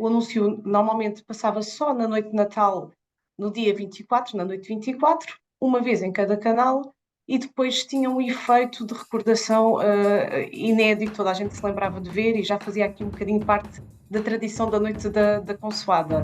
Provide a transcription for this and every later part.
O anúncio normalmente passava só na noite de Natal, no dia 24, na noite 24, uma vez em cada canal, e depois tinha um efeito de recordação inédito, toda a gente se lembrava de ver e já fazia aqui um bocadinho parte da tradição da noite da Consoada.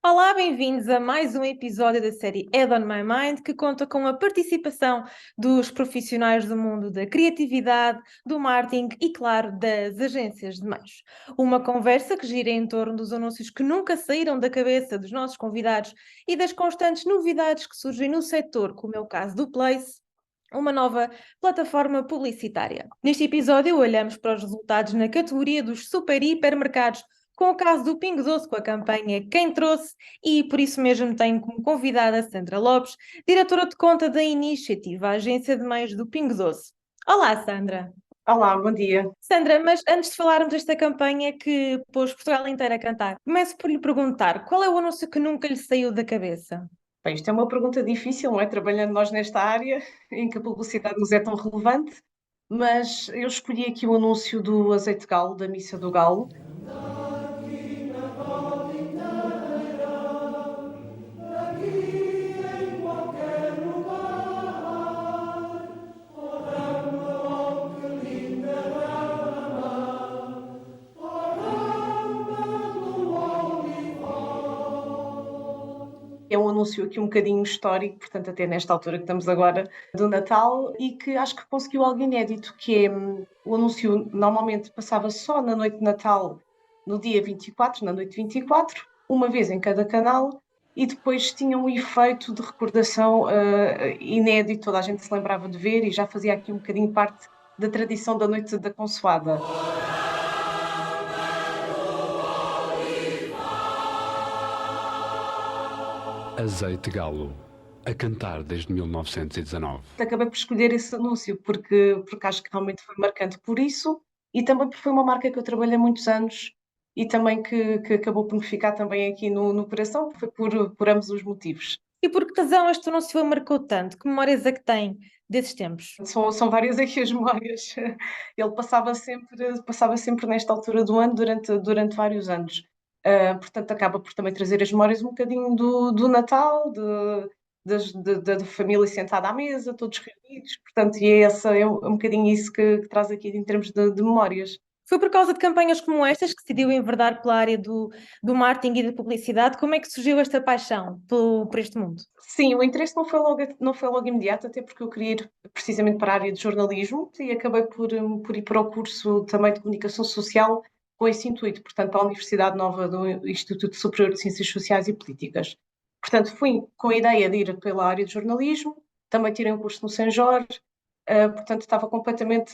Olá, bem-vindos a mais um episódio da série Head on My Mind, que conta com a participação dos profissionais do mundo da criatividade, do marketing e, claro, das agências de meios. Uma conversa que gira em torno dos anúncios que nunca saíram da cabeça dos nossos convidados e das constantes novidades que surgem no setor, como é o caso do Place, uma nova plataforma publicitária. Neste episódio, olhamos para os resultados na categoria dos super hipermercados, com o caso do Pingo Doce, com a campanha Quem Trouxe, e por isso mesmo tenho como convidada a Sandra Lopes, diretora de conta da Iniciativa, a agência de meios do Pingo Doce. Olá, Sandra. Olá, bom dia. Sandra, mas antes de falarmos desta campanha que pôs Portugal inteiro a cantar, começo por lhe perguntar, qual é o anúncio que nunca lhe saiu da cabeça? Bem, isto é uma pergunta difícil, não é? Trabalhando nós nesta área, em que a publicidade nos é tão relevante, mas eu escolhi aqui o anúncio do azeite de galo, da Missa do Galo. É um anúncio aqui um bocadinho histórico, portanto, até nesta altura que estamos agora do Natal, e que acho que conseguiu algo inédito, que é o anúncio normalmente passava só na noite de Natal, no dia 24, na noite 24, uma vez em cada canal, e depois tinha um efeito de recordação inédito, toda a gente se lembrava de ver e já fazia aqui um bocadinho parte da tradição da noite da Consoada. Azeite Galo, a cantar desde 1919. Acabei por escolher esse anúncio porque acho que realmente foi marcante por isso e também porque foi uma marca que eu trabalhei há muitos anos e também que acabou por me ficar também aqui no coração, foi por ambos os motivos. E por que razão este anúncio a marcou tanto? Que memórias é que tem desses tempos? São várias aqui as memórias. Ele passava sempre nesta altura do ano durante vários anos. Portanto, acaba por também trazer as memórias um bocadinho do Natal, da família sentada à mesa, todos reunidos. Portanto, e é um bocadinho isso que traz aqui em termos de memórias. Foi por causa de campanhas como estas que decidiu enverdar pela área do marketing e da publicidade? Como é que surgiu esta paixão por este mundo? Sim, o interesse não foi logo imediato, até porque eu queria ir precisamente para a área de jornalismo e acabei por ir para o curso também de comunicação social com esse intuito, portanto, para a Universidade Nova do Instituto Superior de Ciências Sociais e Políticas. Portanto, fui com a ideia de ir pela área de jornalismo, também tirei um curso no São Jorge, portanto, estava completamente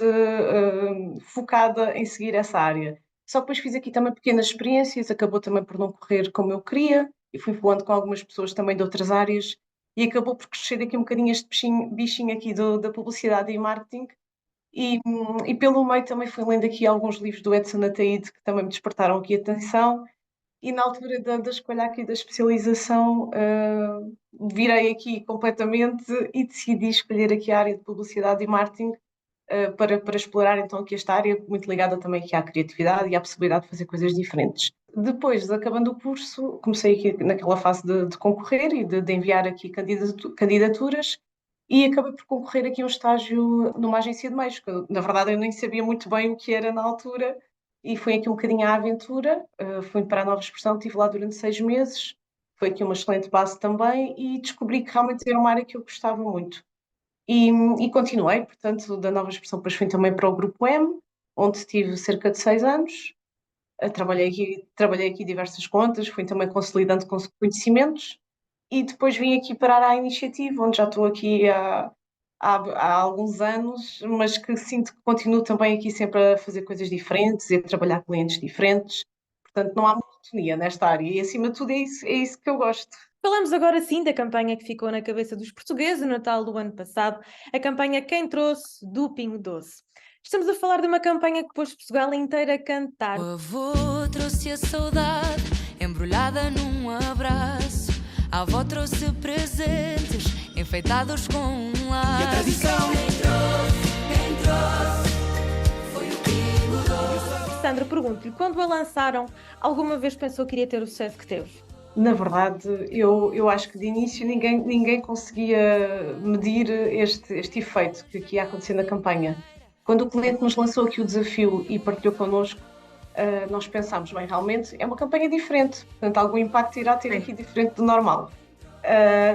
focada em seguir essa área. Só depois fiz aqui também pequenas experiências, acabou também por não correr como eu queria, e fui falando com algumas pessoas também de outras áreas, e acabou por crescer aqui um bocadinho este bichinho aqui da publicidade e marketing, e pelo meio também fui lendo aqui alguns livros do Edson Ataíde que também me despertaram aqui a atenção, e na altura da escolha aqui da especialização, virei aqui completamente e decidi escolher aqui a área de publicidade e marketing, para explorar então aqui esta área, muito ligada também aqui à criatividade e à possibilidade de fazer coisas diferentes. Depois, acabando o curso, comecei aqui naquela fase de concorrer e de enviar aqui candidaturas, e acabei por concorrer aqui a um estágio numa agência de meios, que na verdade eu nem sabia muito bem o que era na altura, e foi aqui um bocadinho à aventura. Fui para a Nova Expressão, estive lá durante 6 meses, foi aqui uma excelente base também, e descobri que realmente era uma área que eu gostava muito. E continuei, portanto, da Nova Expressão, depois fui também para o Grupo M, onde estive cerca de 6 anos. Trabalhei aqui diversas contas, fui também consolidando conhecimentos, e depois vim aqui parar à Iniciativa, onde já estou aqui há alguns anos, mas que sinto que continuo também aqui sempre a fazer coisas diferentes e a trabalhar com clientes diferentes. Portanto, não há monotonia nesta área, e acima de tudo é isso que eu gosto. Falamos agora sim da campanha que ficou na cabeça dos portugueses no Natal do ano passado, a campanha Quem Trouxe do Pingo Doce. Estamos a falar de uma campanha que pôs Portugal inteira a cantar. O avô trouxe a saudade embrulhada num abraço. A avó trouxe presentes enfeitados com um laço. E a tradição entrou. Sandra, pergunto-lhe, quando a lançaram, alguma vez pensou que iria ter o sucesso que teve? Na verdade, eu acho que de início ninguém conseguia medir este efeito que ia acontecer na campanha. Quando o cliente nos lançou aqui o desafio e partilhou connosco, nós pensámos, bem, realmente é uma campanha diferente, portanto algum impacto irá ter aqui diferente do normal.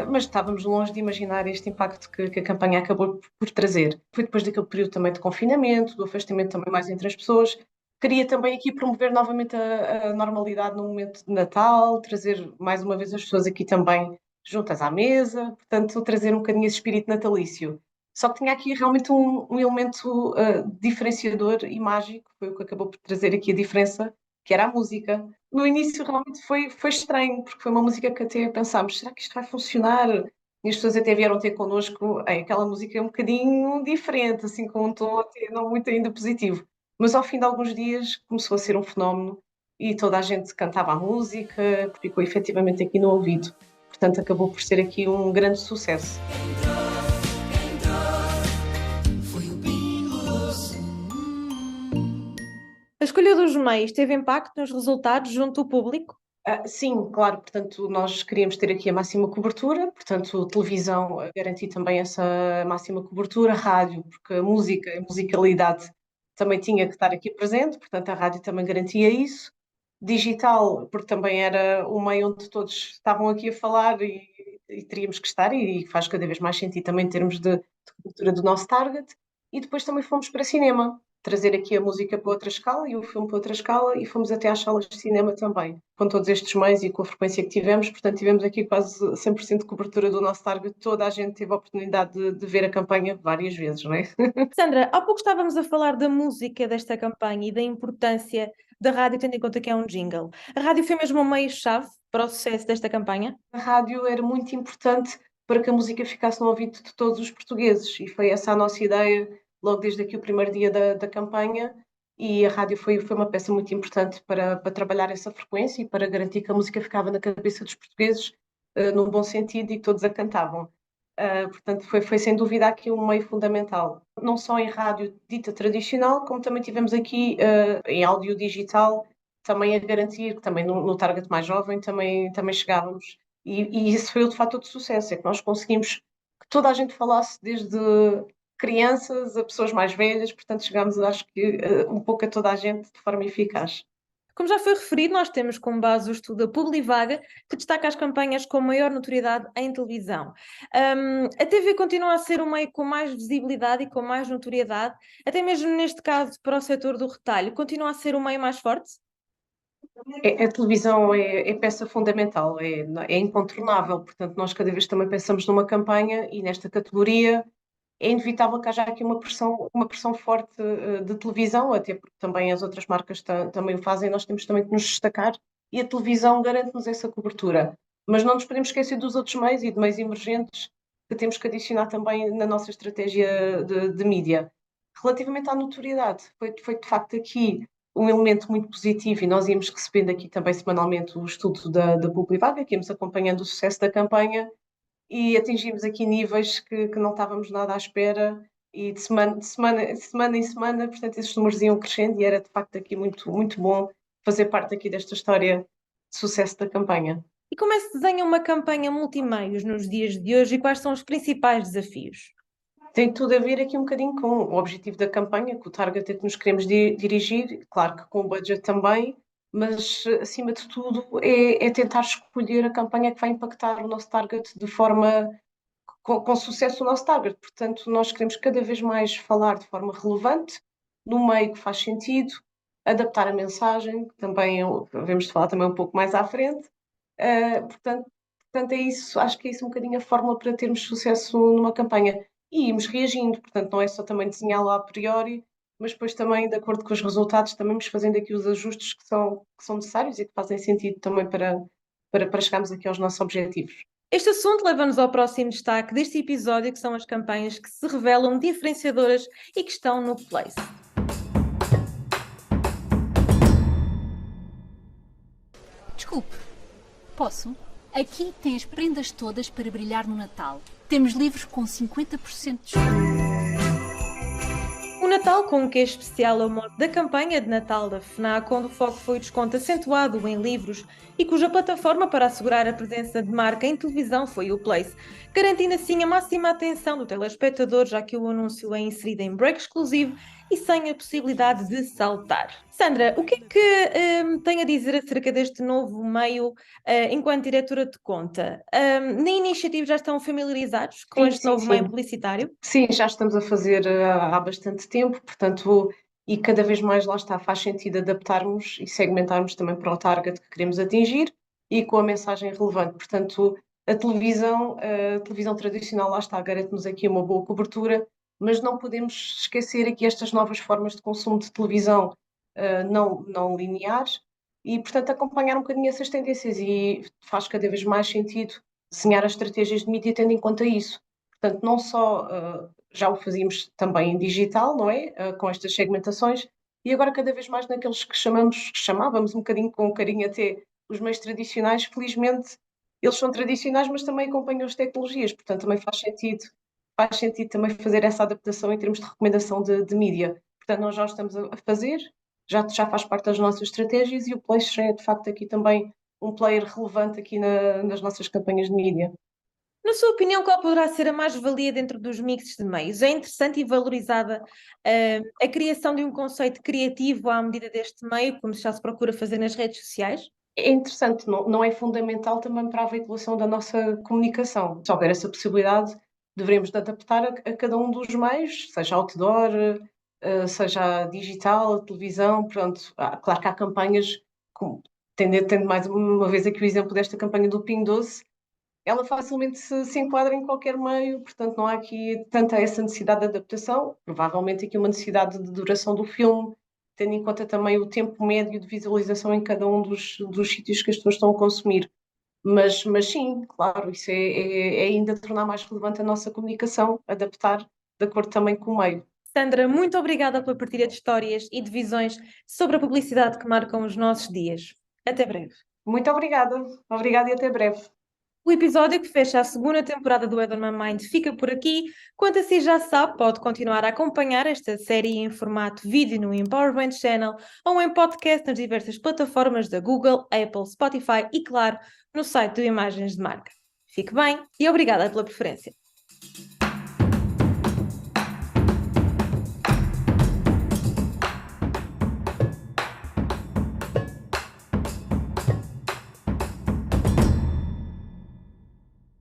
Mas estávamos longe de imaginar este impacto que a campanha acabou por trazer. Foi depois daquele período também de confinamento, do afastamento também mais entre as pessoas. Queria também aqui promover novamente a normalidade no momento de Natal, trazer mais uma vez as pessoas aqui também juntas à mesa, portanto, trazer um bocadinho esse espírito natalício. Só que tinha aqui realmente um elemento diferenciador e mágico, foi o que acabou por trazer aqui a diferença, que era a música. No início realmente foi estranho, porque foi uma música que até pensámos, será que isto vai funcionar? E as pessoas até vieram ter connosco, aquela música é um bocadinho diferente, assim com um tom até não muito ainda positivo. Mas ao fim de alguns dias começou a ser um fenómeno e toda a gente cantava a música, ficou efetivamente aqui no ouvido. Portanto, acabou por ser aqui um grande sucesso. A escolha dos meios teve impacto nos resultados junto do público? Sim, claro, portanto, nós queríamos ter aqui a máxima cobertura, portanto, televisão garantir também essa máxima cobertura, rádio, porque a musicalidade também tinha que estar aqui presente, portanto, a rádio também garantia isso. Digital, porque também era o meio onde todos estavam aqui a falar e teríamos que estar, e faz cada vez mais sentido também em termos de cobertura do nosso target. E depois também fomos para cinema, trazer aqui a música para outra escala e o filme para outra escala, e fomos até às salas de cinema também, com todos estes meios e com a frequência que tivemos, portanto tivemos aqui quase 100% de cobertura do nosso target, toda a gente teve a oportunidade de ver a campanha várias vezes, não é? Sandra, há pouco estávamos a falar da música desta campanha e da importância da rádio, tendo em conta que é um jingle. A rádio foi mesmo um meio-chave para o sucesso desta campanha? A rádio era muito importante para que a música ficasse no ouvido de todos os portugueses, e foi essa a nossa ideia logo desde aqui o primeiro dia da campanha, e a rádio foi uma peça muito importante para trabalhar essa frequência e para garantir que a música ficava na cabeça dos portugueses, num bom sentido, e que todos a cantavam. Portanto, foi sem dúvida aqui um meio fundamental, não só em rádio dita tradicional, como também tivemos aqui em áudio digital, também a garantir que também no target mais jovem também chegávamos. E esse foi o fator de sucesso, é que nós conseguimos que toda a gente falasse, desde crianças a pessoas mais velhas, portanto chegámos, acho que, um pouco a toda a gente de forma eficaz. Como já foi referido, nós temos como base o estudo da Publivaga, que destaca as campanhas com maior notoriedade em televisão. A TV continua a ser um meio com mais visibilidade e com mais notoriedade, até mesmo neste caso para o setor do retalho, continua a ser o meio mais forte? A televisão é peça fundamental, é incontornável, portanto nós cada vez também pensamos numa campanha e nesta categoria é inevitável que haja aqui uma pressão forte de televisão, até porque também as outras marcas também o fazem, nós temos também que nos destacar e a televisão garante-nos essa cobertura. Mas não nos podemos esquecer dos outros meios e de meios emergentes que temos que adicionar também na nossa estratégia de mídia. Relativamente à notoriedade, foi de facto aqui um elemento muito positivo, e nós íamos recebendo aqui também semanalmente o estudo da Publivaga, que íamos acompanhando o sucesso da campanha, e atingimos aqui níveis que não estávamos nada à espera, e de semana em semana, portanto, esses números iam crescendo, e era de facto aqui muito, muito bom fazer parte aqui desta história de sucesso da campanha. E como é que se desenha uma campanha multimeios nos dias de hoje e quais são os principais desafios? Tem tudo a ver aqui um bocadinho com o objetivo da campanha, com o target a que nos queremos dirigir, claro que com o budget também, mas acima de tudo é tentar escolher a campanha que vai impactar o nosso target de forma com sucesso o nosso target. Portanto, nós queremos cada vez mais falar de forma relevante, no meio que faz sentido, adaptar a mensagem, que também devemos de falar também um pouco mais à frente. Portanto, é isso, acho que é isso um bocadinho a fórmula para termos sucesso numa campanha. E irmos reagindo, portanto, não é só também desenhá-la a priori, mas depois também, de acordo com os resultados, também vamos fazendo aqui os ajustes que são necessários e que fazem sentido também para chegarmos aqui aos nossos objetivos. Este assunto leva-nos ao próximo destaque deste episódio, que são as campanhas que se revelam diferenciadoras e que estão no Place. Desculpe, posso? Aqui tem as prendas todas para brilhar no Natal. Temos livros com 50% de desconto. O Natal com um queijo especial ao modo da campanha de Natal da FNAC, onde o foco foi o desconto acentuado em livros e cuja plataforma para assegurar a presença de marca em televisão foi o Place, garantindo assim a máxima atenção do telespectador, já que o anúncio é inserido em break exclusivo e sem a possibilidade de saltar. Sandra, o que é que tem a dizer acerca deste novo meio enquanto diretora de conta? Na iniciativa já estão familiarizados com este novo meio publicitário? Sim, já estamos a fazer há bastante tempo, portanto, e cada vez mais lá está, faz sentido adaptarmos e segmentarmos também para o target que queremos atingir e com a mensagem relevante. Portanto, a televisão tradicional lá está, garante-nos aqui uma boa cobertura, mas não podemos esquecer aqui estas novas formas de consumo de televisão não lineares e, portanto, acompanhar um bocadinho essas tendências e faz cada vez mais sentido desenhar as estratégias de mídia tendo em conta isso. Portanto, não só já o fazíamos também em digital, não é? Com estas segmentações, e agora cada vez mais naqueles que chamávamos um bocadinho com carinho até os meios tradicionais, felizmente eles são tradicionais, mas também acompanham as tecnologias, portanto também faz sentido também fazer essa adaptação em termos de recomendação de mídia. Portanto, nós já o estamos a fazer, já faz parte das nossas estratégias e o Place é de facto aqui também um player relevante aqui nas nossas campanhas de mídia. Na sua opinião, qual poderá ser a mais-valia dentro dos mixes de meios? É interessante e valorizada a criação de um conceito criativo à medida deste meio, como já se procura fazer nas redes sociais? É interessante, não é fundamental também para a veiculação da nossa comunicação. Se houver essa possibilidade, devemos de adaptar a cada um dos meios, seja outdoor, seja digital, televisão, pronto. Claro que há campanhas, tendo mais uma vez aqui o exemplo desta campanha do Pingo Doce, ela facilmente se enquadra em qualquer meio, portanto não há aqui tanta essa necessidade de adaptação, provavelmente aqui uma necessidade de duração do filme, tendo em conta também o tempo médio de visualização em cada um dos sítios que as pessoas estão a consumir. Mas sim, claro, isso é ainda tornar mais relevante a nossa comunicação, adaptar de acordo também com o meio. Sandra, muito obrigada pela partilha de histórias e de visões sobre a publicidade que marcam os nossos dias. Até breve. Muito obrigada e até breve. O episódio que fecha a segunda temporada do Ed on My Mind fica por aqui. Quanto a si já sabe, pode continuar a acompanhar esta série em formato vídeo no Empowerment Channel ou em podcast nas diversas plataformas da Google, Apple, Spotify e, claro, no site do Imagens de Marca. Fique bem e obrigada pela preferência.